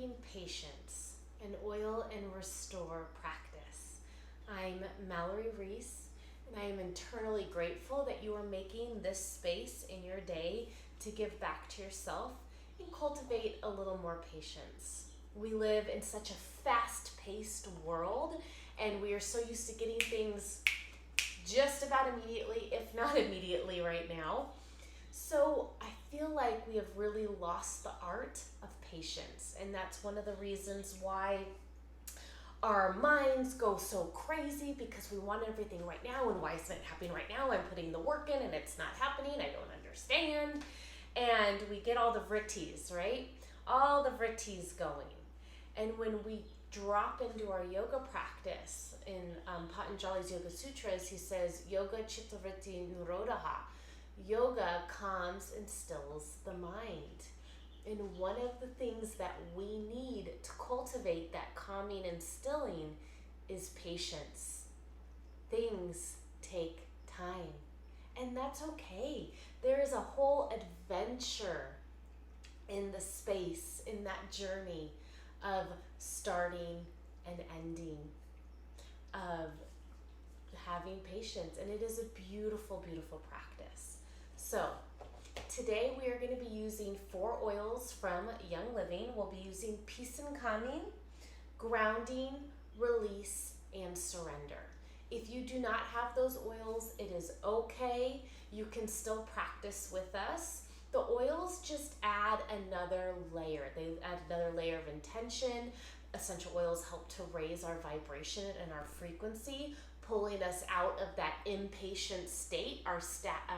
Cultivating Patience, an Oil and Restore Practice. I'm Mallory Riess, and I am eternally grateful that you are making this space in your day to give back to yourself and cultivate a little more patience. We live in such a fast-paced world, and we are so used to getting things just about immediately, if not immediately right now. So I feel like we have really lost the art of patience, and that's one of the reasons why our minds go so crazy, because we want everything right now. And why isn't it happening right now? I'm putting the work in and it's not happening. I don't understand. And we get all the vrittis, right? All the vrittis going. And when we drop into our yoga practice, in Patanjali's Yoga Sutras, he says, Yoga Chitta Vritti Nirodha. Yoga calms and stills the mind. And one of the things that we need to cultivate that calming and stilling is patience. Things take time, and that's okay. There is a whole adventure in the space, in that journey of starting and ending, of having patience, and it is a beautiful, beautiful practice. So today we are going to be using 4 oils from Young Living. We'll be using Peace and Calming, Grounding, Release, and Surrender. If you do not have those oils, it is okay. You can still practice with us. The oils just add another layer. They add another layer of intention. Essential oils help to raise our vibration and our frequency, pulling us out of that impatient state, our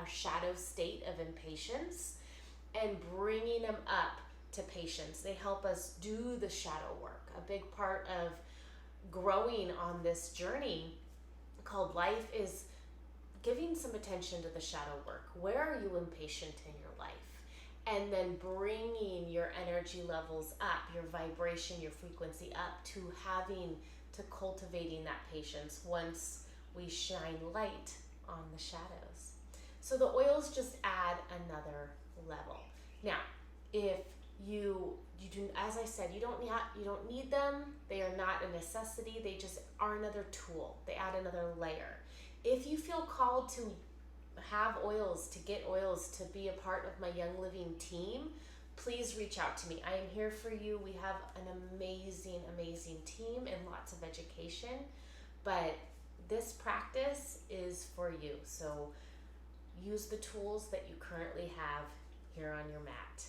shadow state of impatience, and bringing them up to patience. They help us do the shadow work. A big part of growing on this journey called life is giving some attention to the shadow work. Where are you impatient in your life? And then bringing your energy levels up, your vibration, your frequency up to cultivating that patience once we shine light on the shadows. So the oils just add another level. Now, if you do, as I said, you don't need them. They are not a necessity. They just are another tool. They add another layer. If you feel called to have oils, to get oils, to be a part of my Young Living team, please reach out to me. I am here for you. We have an amazing, amazing team and lots of education, but this practice is for you. So use the tools that you currently have here on your mat.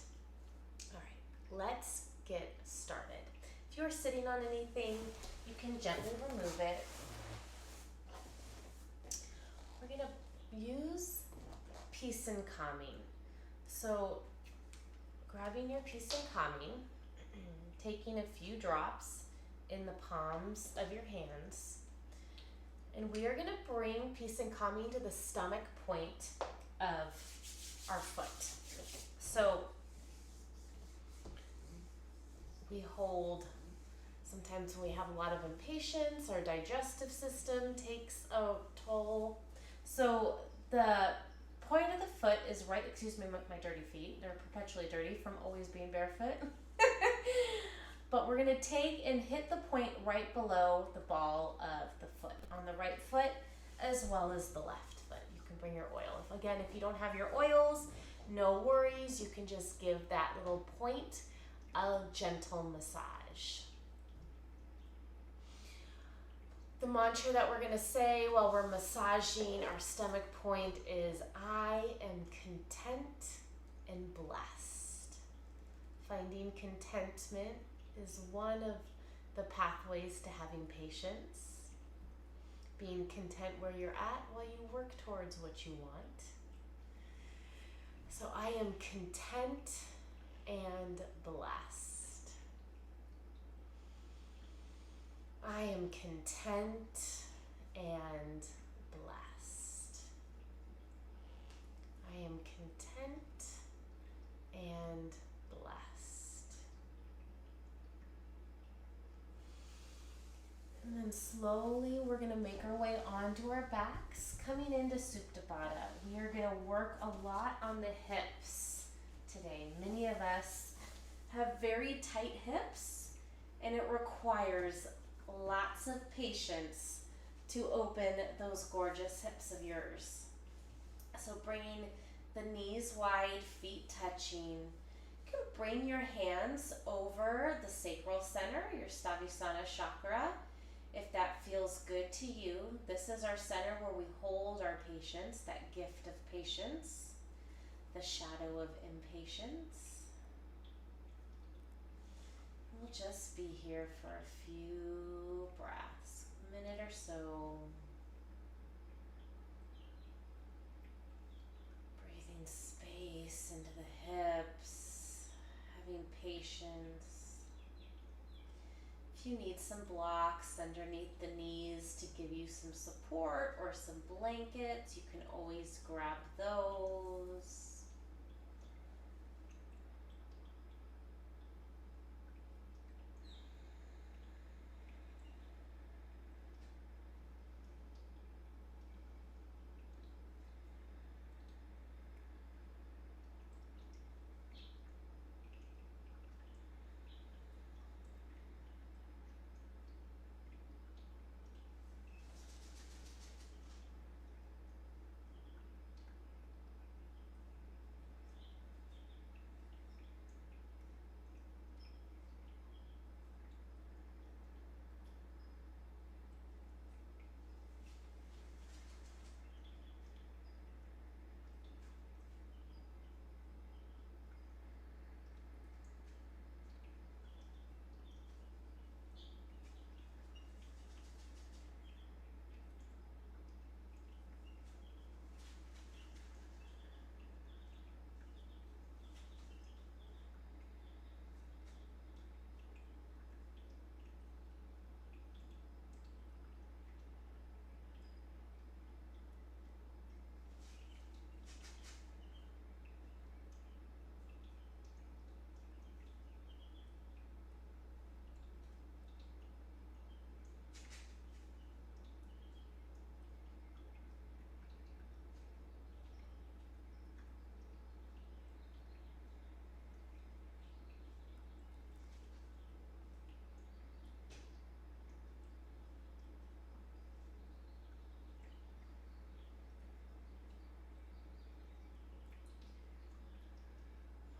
All right, let's get started. If you're sitting on anything, you can gently remove it. We're gonna use Peace and Calming. So grabbing your Peace and Calming, taking a few drops in the palms of your hands, and we are going to bring Peace and Calming to the stomach point of our foot. So we hold, sometimes when we have a lot of impatience, our digestive system takes a toll. So the point of the foot is right, excuse me, my dirty feet. They're perpetually dirty from always being barefoot. But we're going to take and hit the point right below the ball of the foot, on the right foot as well as the left foot. You can bring your oil. If you don't have your oils, no worries. You can just give that little point a gentle massage. The mantra that we're going to say while we're massaging our stomach point is, I am content and blessed. Finding contentment is one of the pathways to having patience. Being content where you're at while you work towards what you want. So I am content and blessed. I am content and blessed. I am content and blessed. And then slowly we're going to make our way onto our backs, coming into Supta Baddha. We are going to work a lot on the hips today. Many of us have very tight hips, And it requires lots of patience to open those gorgeous hips of yours. So bringing the knees wide, feet touching. You can bring your hands over the sacral center, your Stavasana chakra, if that feels good to you. This is our center where we hold our patience, that gift of patience, the shadow of impatience. We'll just be here for a few breaths, a minute or so. Breathing space into the hips, having patience. If you need some blocks underneath the knees to give you some support or some blankets, you can always grab those.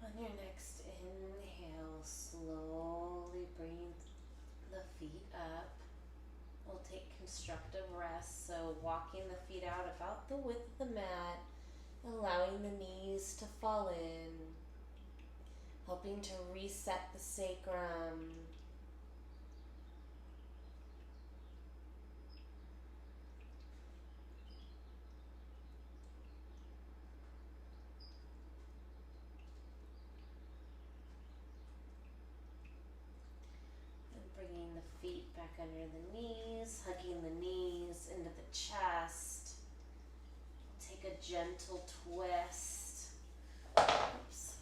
On your next inhale, slowly bring the feet up. We'll take constructive rest, so walking the feet out about the width of the mat, allowing the knees to fall in, helping to reset the sacrum. Bringing the feet back under the knees, hugging the knees into the chest. Take a gentle twist. Oops.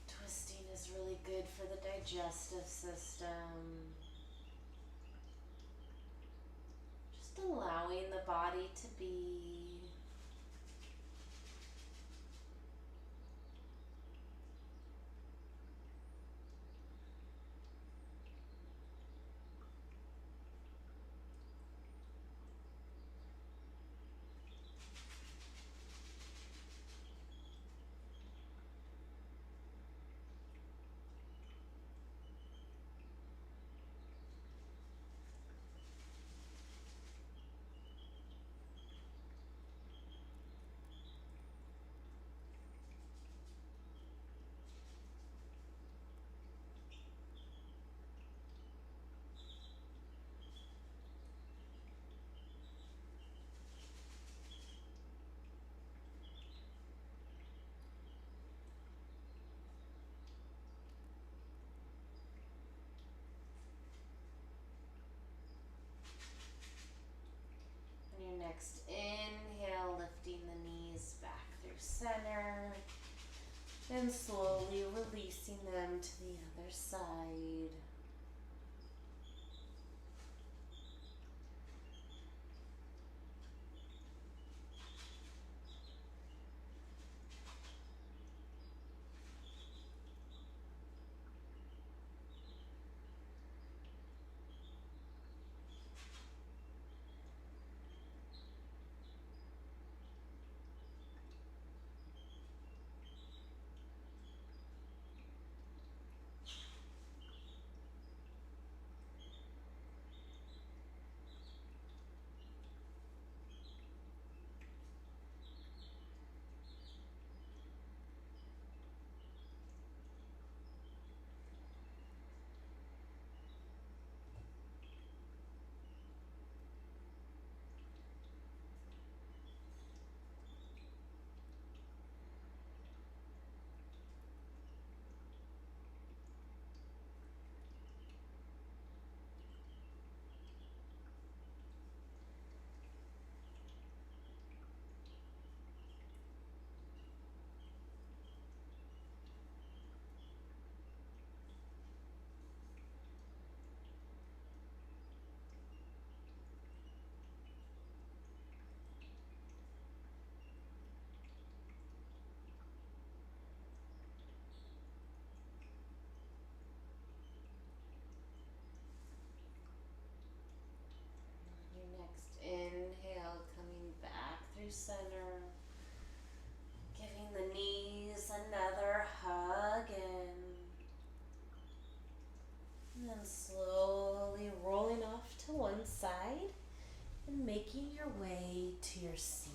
Twisting is really good for the digestive system. Just allowing the body to be. On your next inhale, lifting the knees back through center. Then slowly releasing them to the other side. slowly rolling off to one side and making your way to your seat.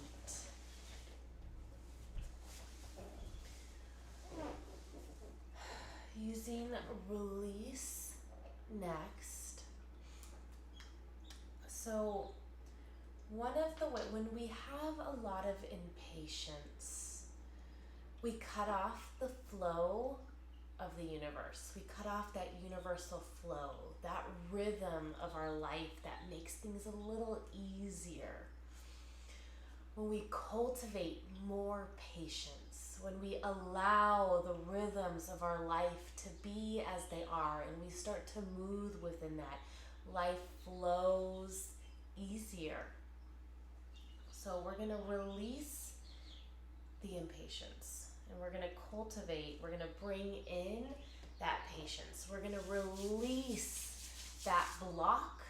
Using release next. So one of the ways, when we have a lot of impatience, we cut off the flow of the universe. We cut off that universal flow, that rhythm of our life that makes things a little easier. When we cultivate more patience, when we allow the rhythms of our life to be as they are, and we start to move within that, life flows easier. So we're going to release the impatience, and we're going to cultivate, we're going to bring in that patience. We're going to release that block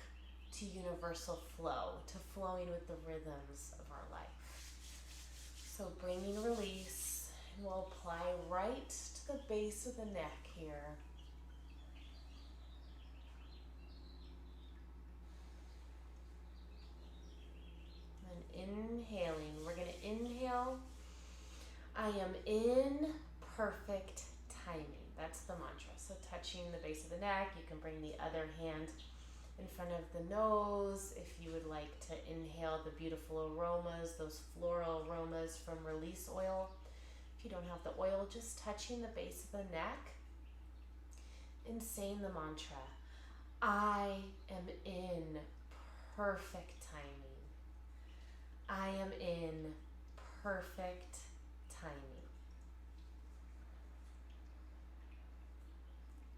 to universal flow, to flowing with the rhythms of our life. So bringing release, and we'll apply right to the base of the neck here. And inhaling, we're going to inhale, I am in perfect timing. That's the mantra. So touching the base of the neck, you can bring the other hand in front of the nose if you would like to inhale the beautiful aromas, those floral aromas from release oil. If you don't have the oil, just touching the base of the neck and saying the mantra, I am in perfect timing. I am in perfect timing.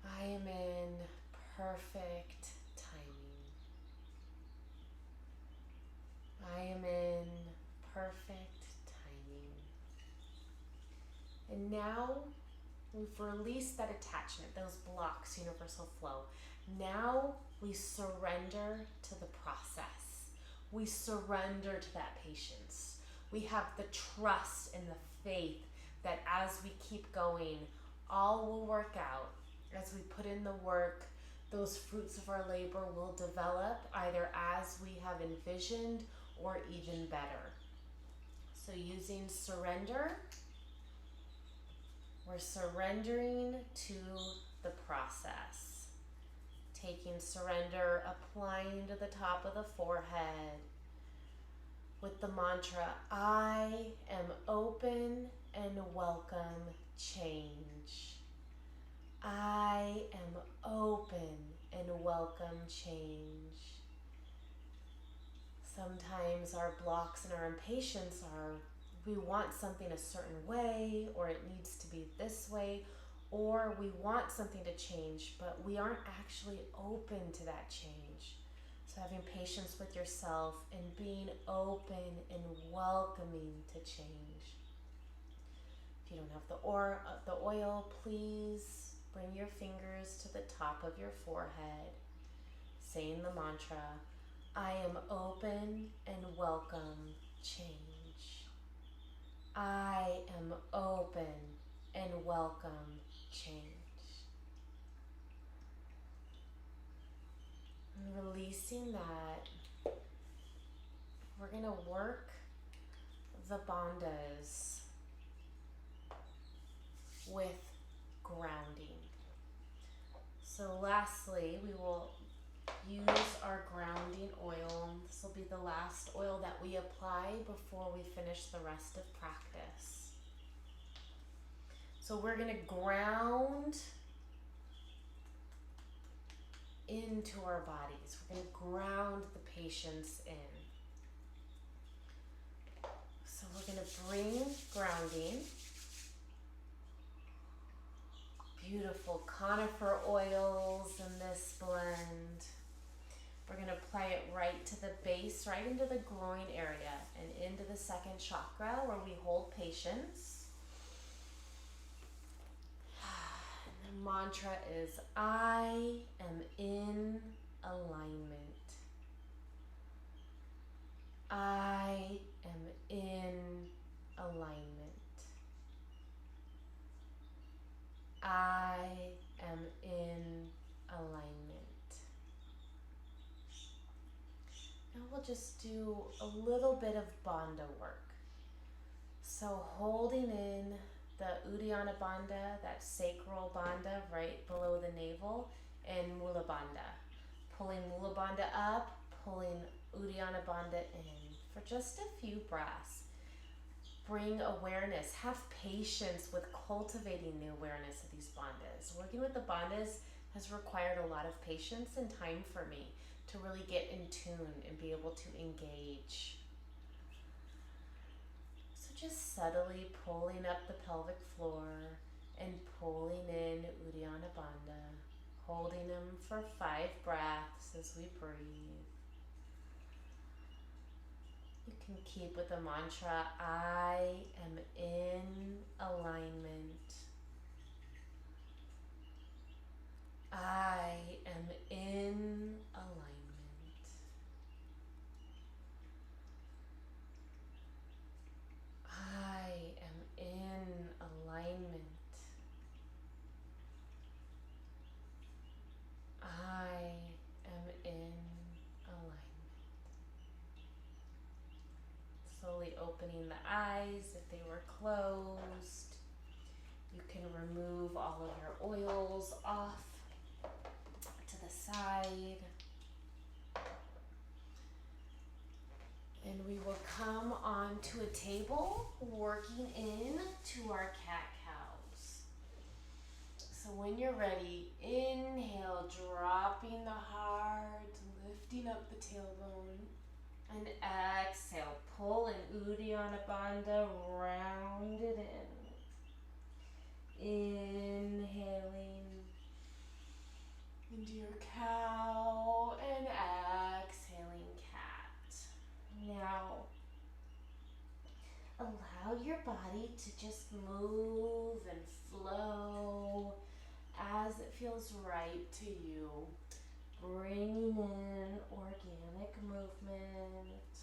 I am in perfect timing. I am in perfect timing. And now we've released that attachment, those blocks, universal flow. Now we surrender to the process. We surrender to that patience. We have the trust and the faith that as we keep going, all will work out. As we put in the work, those fruits of our labor will develop either as we have envisioned or even better. So using surrender, we're surrendering to the process. Taking surrender, applying to the top of the forehead with the mantra, I am open and welcome change. I am open and welcome change. Sometimes our blocks and our impatience are, we want something a certain way, or it needs to be this way, or we want something to change, but we aren't actually open to that change. So having patience with yourself and being open and welcoming to change. If you don't have the oil, please bring your fingers to the top of your forehead, saying the mantra, I am open and welcome change. I am open and welcome change. And releasing that, we're going to work the bandhas with grounding. So lastly, we will use our grounding oil. This will be the last oil that we apply before we finish the rest of practice. So we're going to ground into our bodies. We're going to ground the patience in. So we're going to bring grounding. Beautiful conifer oils in this blend. We're going to apply it right to the base, right into the groin area and into the second chakra where we hold patience. And the mantra is, I am in alignment. I am in alignment. I am in alignment. we'll just do a little bit of bandha work. So holding in the Uddiyana Bandha, that sacral bandha right below the navel, and Mula Bandha. Pulling Mula Bandha up, pulling Uddiyana Bandha in for just a few breaths. Bring awareness, have patience with cultivating the awareness of these bandhas. Working with the bandhas has required a lot of patience and time for me to really get in tune and be able to engage. So just subtly pulling up the pelvic floor and pulling in Uddiyana Bandha, holding them for 5 breaths as we breathe. You can keep with the mantra, I am in alignment. I am in alignment. I am in alignment. I am in alignment. Slowly opening the eyes if they were closed. You can remove all of your oils off to the side. And we will come onto a table, working in to our cat-cows. So when you're ready, inhale, dropping the heart, lifting up the tailbone. And exhale, pull in Uddiyana Bandha, round it in. Inhaling into your cow and exhaling cat. Now, allow your body to just move and flow as it feels right to you. Bringing in organic movement.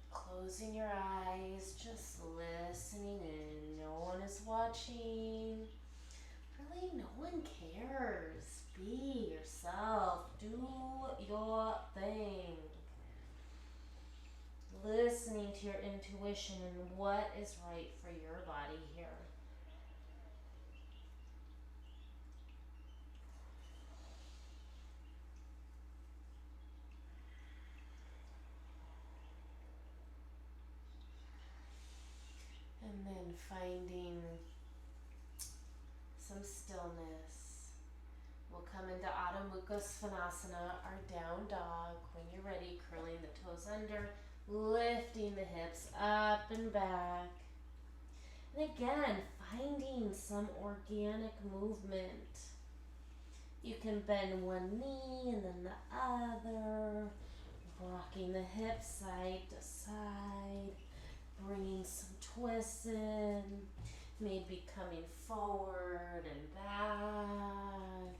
Closing your eyes, just listening in. No one is watching. Really, no one cares. Be yourself. Do your thing. Listening to your intuition and what is right for your body here. And then finding some stillness. We'll come into Adho Mukha Svanasana, our down dog. When you're ready, curling the toes under, lifting the hips up and back. And again, finding some organic movement. You can bend one knee and then the other, rocking the hips side to side, bringing some twists in, maybe coming forward and back.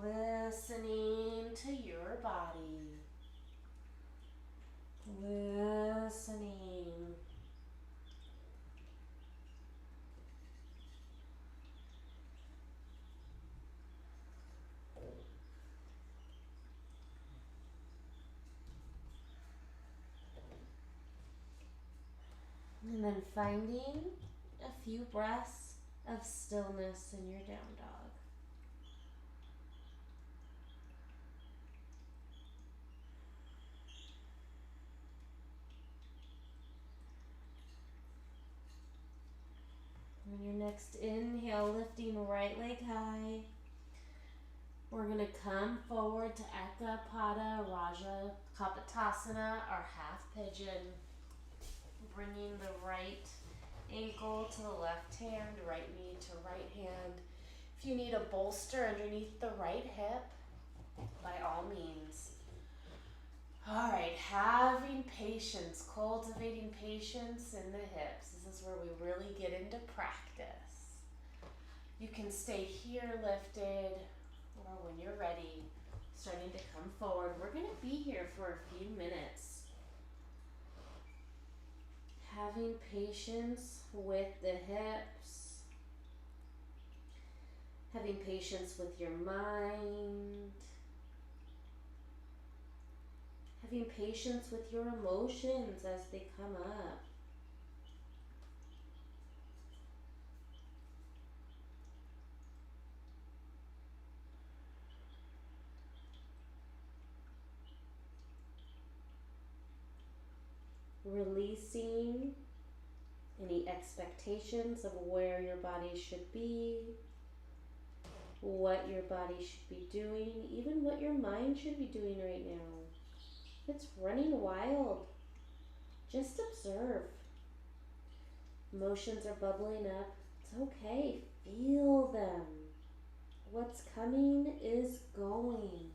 Listening to your body. Listening. And then finding a few breaths of stillness in your down dog. On your next inhale, lifting right leg high. We're going to come forward to Ekapada Raja Kapotasana, our half pigeon. Bringing the right ankle to the left hand, right knee to right hand. If you need a bolster underneath the right hip, by all means. All right, having patience, cultivating patience in the hips. This is where we really get into practice. You can stay here lifted, or when you're ready, starting to come forward. We're going to be here for a few minutes. Having patience with the hips, having patience with your mind, Having patience with your emotions as they come up. Releasing any expectations of where your body should be, what your body should be doing, even what your mind should be doing right now. It's running wild. Just observe. Emotions are bubbling up. It's okay. Feel them. What's coming is going.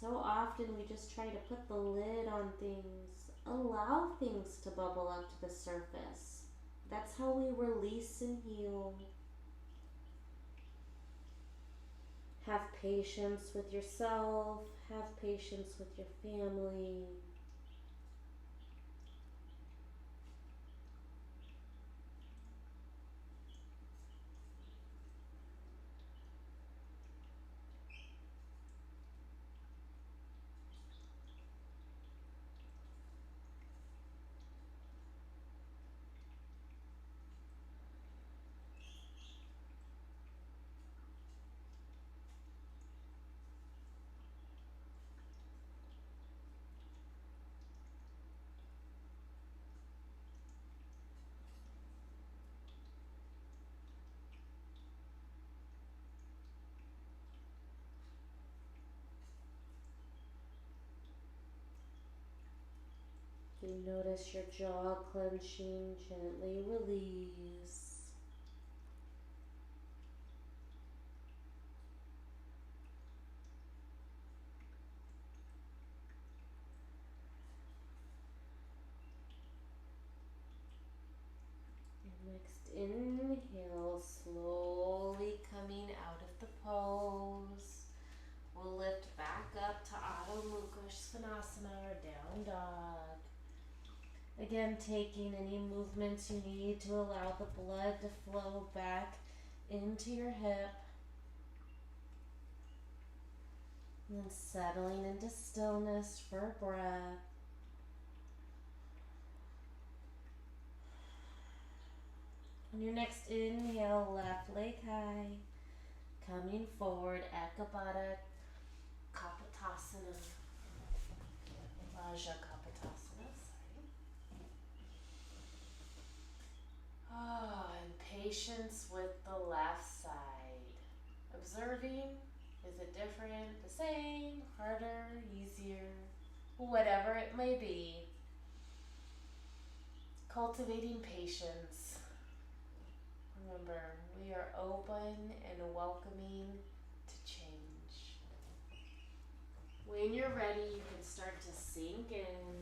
So often we just try to put the lid on things, allow things to bubble up to the surface. That's how we release and heal. Have patience with yourself, have patience with your family. You notice your jaw clenching, gently release. Your next inhale, slowly coming out of the pose. We'll lift back up to Adho Mukha Svanasana or down dog. Again, taking any movements you need to allow the blood to flow back into your hip. And then settling into stillness for a breath. On your next inhale, left leg high. Coming forward, Ekabata Kapotasana. Raja Kapotasana, sorry. And patience with the left side. Observing, is it different, the same, harder, easier, whatever it may be. Cultivating patience. Remember, we are open and welcoming to change. When you're ready, you can start to sink in.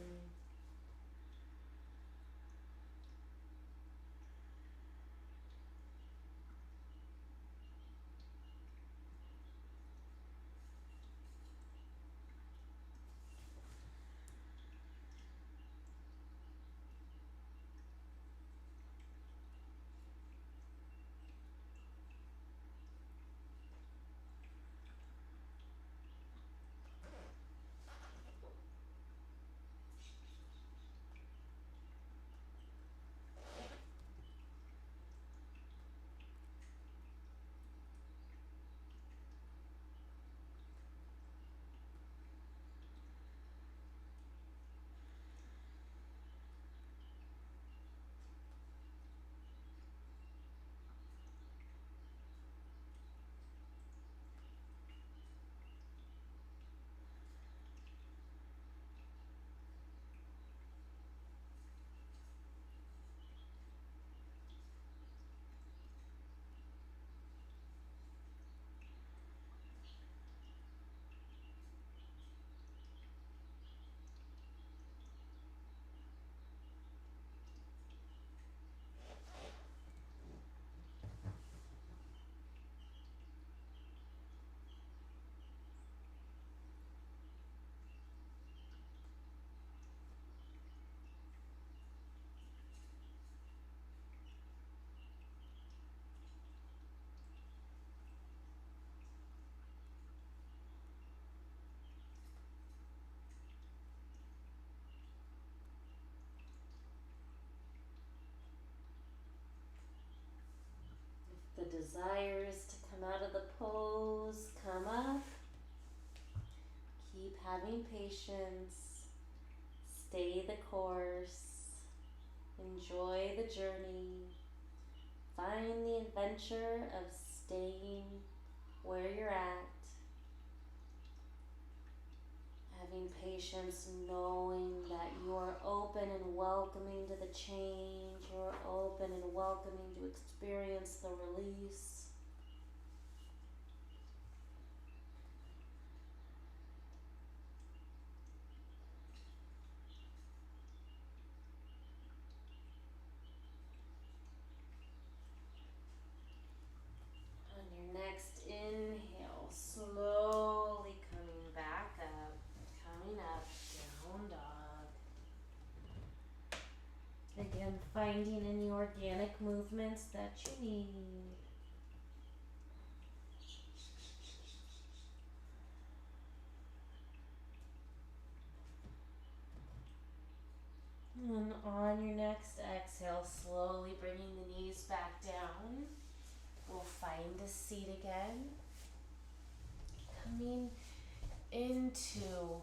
having patience, stay the course, enjoy the journey, find the adventure of staying where you're at, having patience, knowing that you are open and welcoming to the change, you're open and welcoming to experience the release. On your next inhale, slowly coming back up, coming up, down dog. Again, finding any organic movements that you need. And on your next exhale, slowly bringing the knees back down. We'll find a seat again. Coming into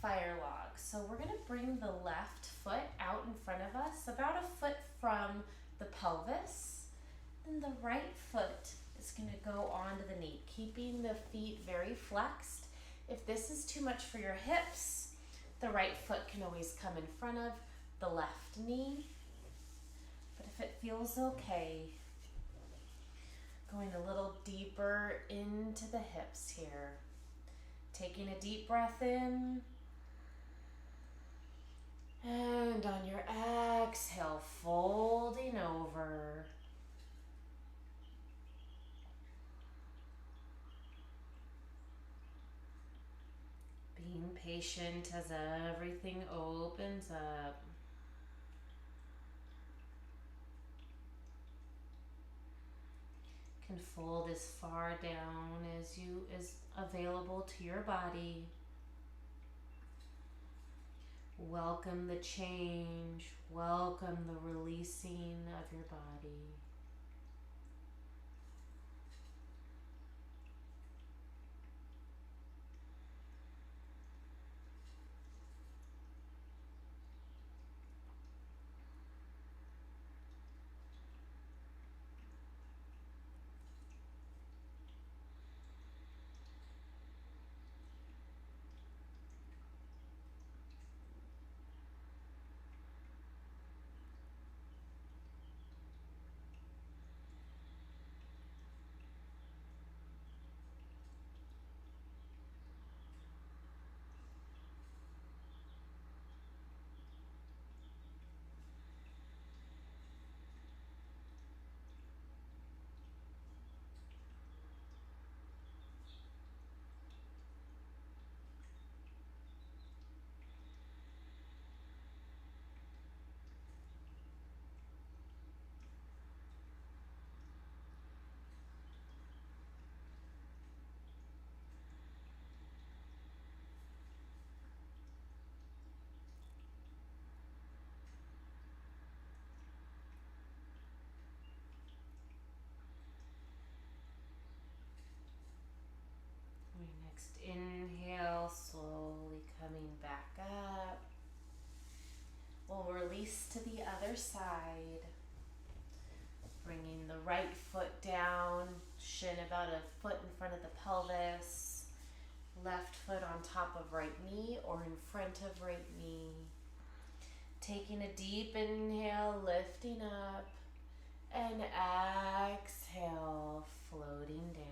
fire log. So we're going to bring the left foot out in front of us, about a foot from the pelvis. Then the right foot is going to go onto the knee, keeping the feet very flexed. If this is too much for your hips, the right foot can always come in front of the left knee. But if it feels okay, going a little deeper into the hips here. Taking a deep breath in. And on your exhale, folding over. Being patient as everything opens up. Can fold as far down as is available to your body. Welcome the change. Welcome the releasing of your body. Next inhale, slowly coming back up. We'll release to the other side. Bringing the right foot down, shin about a foot in front of the pelvis. Left foot on top of right knee or in front of right knee. Taking a deep inhale, lifting up. And exhale, floating down.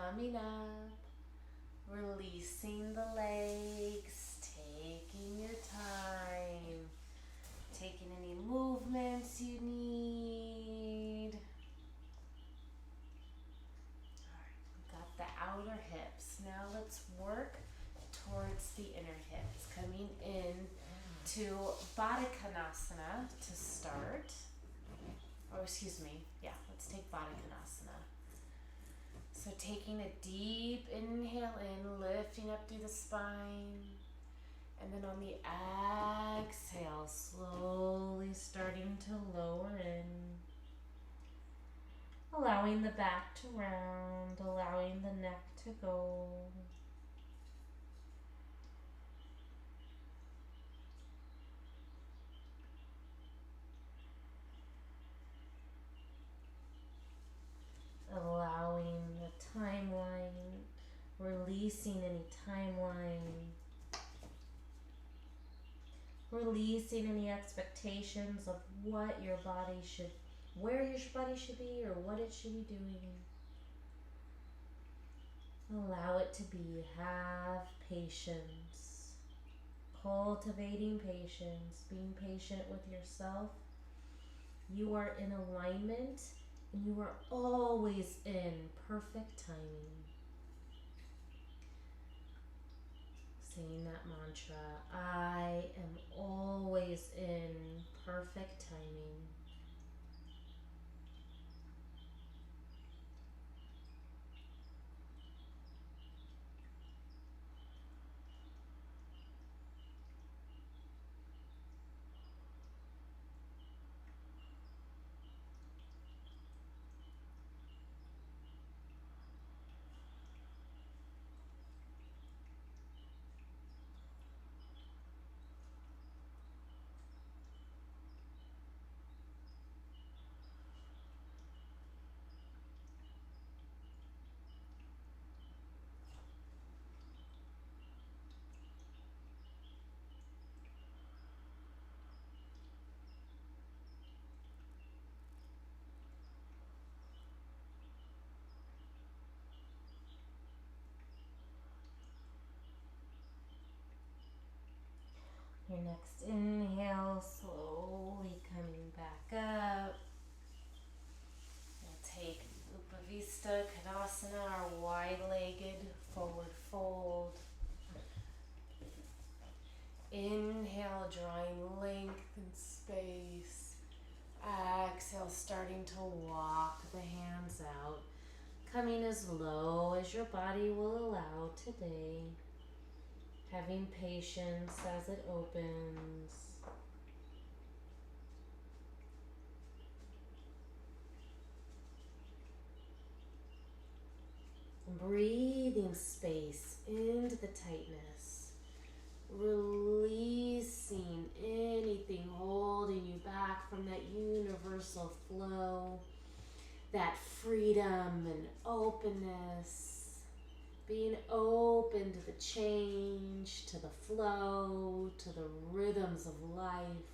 coming up, releasing the legs, taking your time, taking any movements you need. Alright, we've got the outer hips. Now let's work towards the inner hips, coming in to Baddha Konasana to start. Let's take Baddha Konasana. So taking a deep inhale in, lifting up through the spine. And then on the exhale, slowly starting to lower in. Allowing the back to round, allowing the neck to go. Allowing the timeline, releasing any timeline, releasing any expectations of what your body should, where your body should be or what it should be doing. Allow it to be, have patience, cultivating patience, being patient with yourself. You are in alignment and you are always in perfect timing. Saying that mantra, I am always in perfect timing. Your next inhale, slowly coming back up. We'll take Upavista Konasana, our wide-legged forward fold. Inhale, drawing length and space. Exhale, starting to walk the hands out. Coming as low as your body will allow today. Having patience as it opens. Breathing space into the tightness. Releasing anything holding you back from that universal flow. That freedom and openness. Being open to the change, to the flow, to the rhythms of life.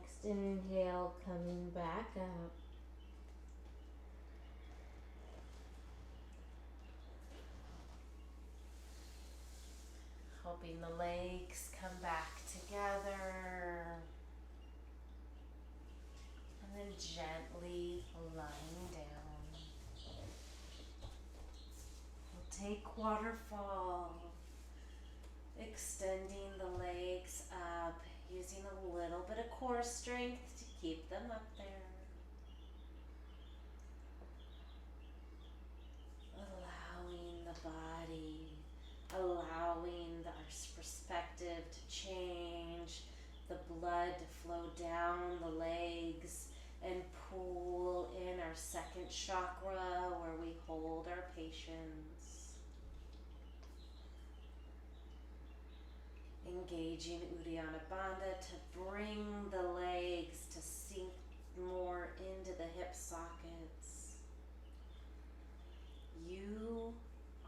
Next inhale, coming back up. Hoping the legs come back together. And then gently lying down. We'll take waterfall. Extending the legs up, using a little bit of core strength to keep them up there. Allowing the body, allowing our perspective to change, the blood to flow down the legs and pull in our second chakra where we hold our patience. Engaging Uddiyana Bandha to bring the legs to sink more into the hip sockets. You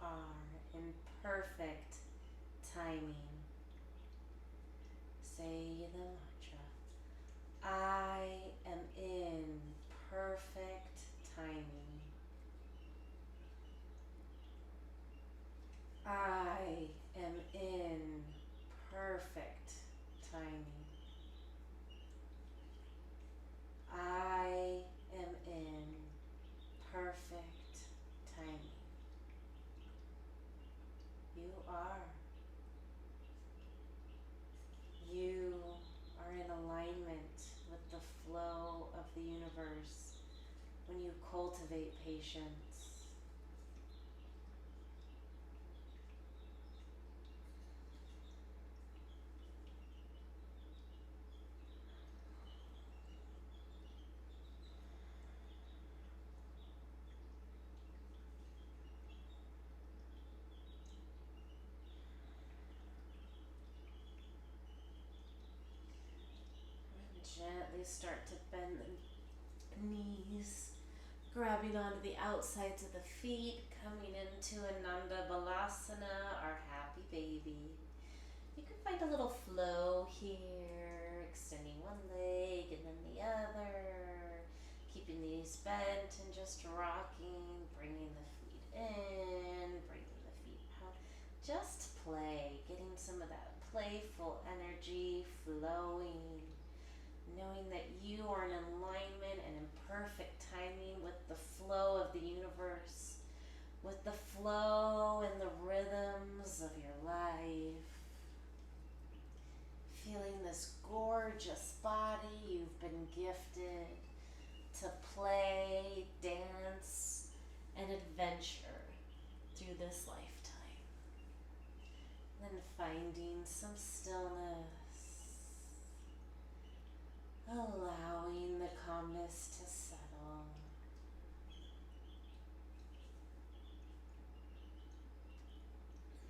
are in perfect timing. Say the mantra. I am in perfect timing. I am in perfect timing. I am in perfect timing. You are. You are in alignment with the flow of the universe when you cultivate patience. Gently start to bend the knees, grabbing onto the outsides of the feet, coming into Ananda Balasana, our happy baby. You can find a little flow here, extending one leg and then the other, keeping the knees bent and just rocking, bringing the feet in, bringing the feet out. Just play, getting some of that playful energy flowing. Knowing that you are in alignment and in perfect timing with the flow of the universe, with the flow and the rhythms of your life. Feeling this gorgeous body you've been gifted to play, dance, and adventure through this lifetime. Then finding some stillness. Allowing the calmness to settle.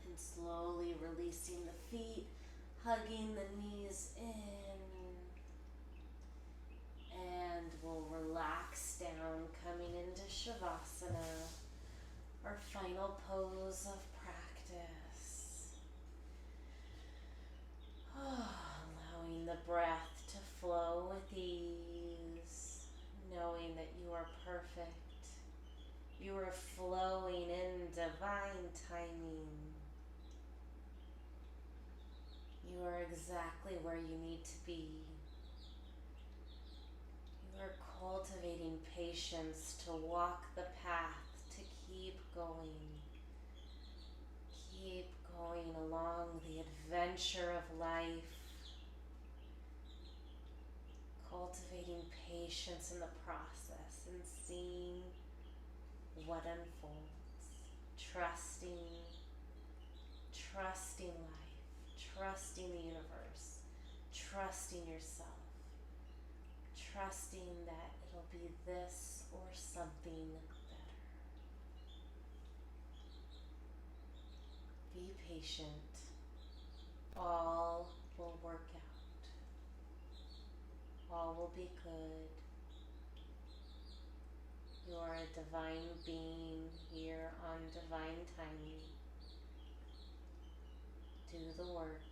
And slowly releasing the feet, hugging the knees in. And we'll relax down, coming into Shavasana, our final pose of practice. Allowing the breath to flow with ease, knowing that you are perfect. You are flowing in divine timing. You are exactly where you need to be. You are cultivating patience to walk the path, to keep going. Keep going along the adventure of life. Cultivating patience in the process and seeing what unfolds. Trusting life, trusting the universe, trusting yourself, trusting that it'll be this or something better. Be patient. All will work out. All will be good. You are a divine being here on divine timing. Do the work.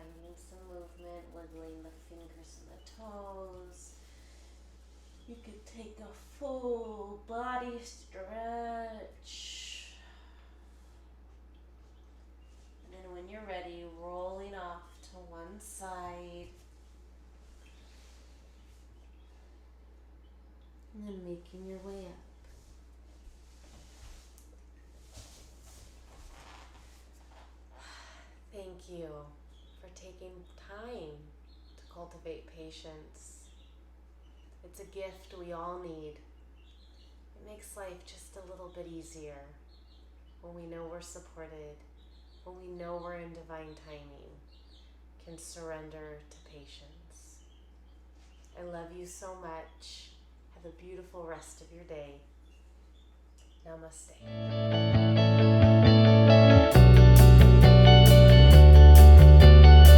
finding some movement, wiggling the fingers and the toes. You could take a full body stretch. And then when you're ready, rolling off to one side. And then making your way up. Thank you for taking time to cultivate patience. It's a gift we all need. It makes life just a little bit easier when we know we're supported, when we know we're in divine timing, can surrender to patience. I love you so much. Have a beautiful rest of your day. Namaste.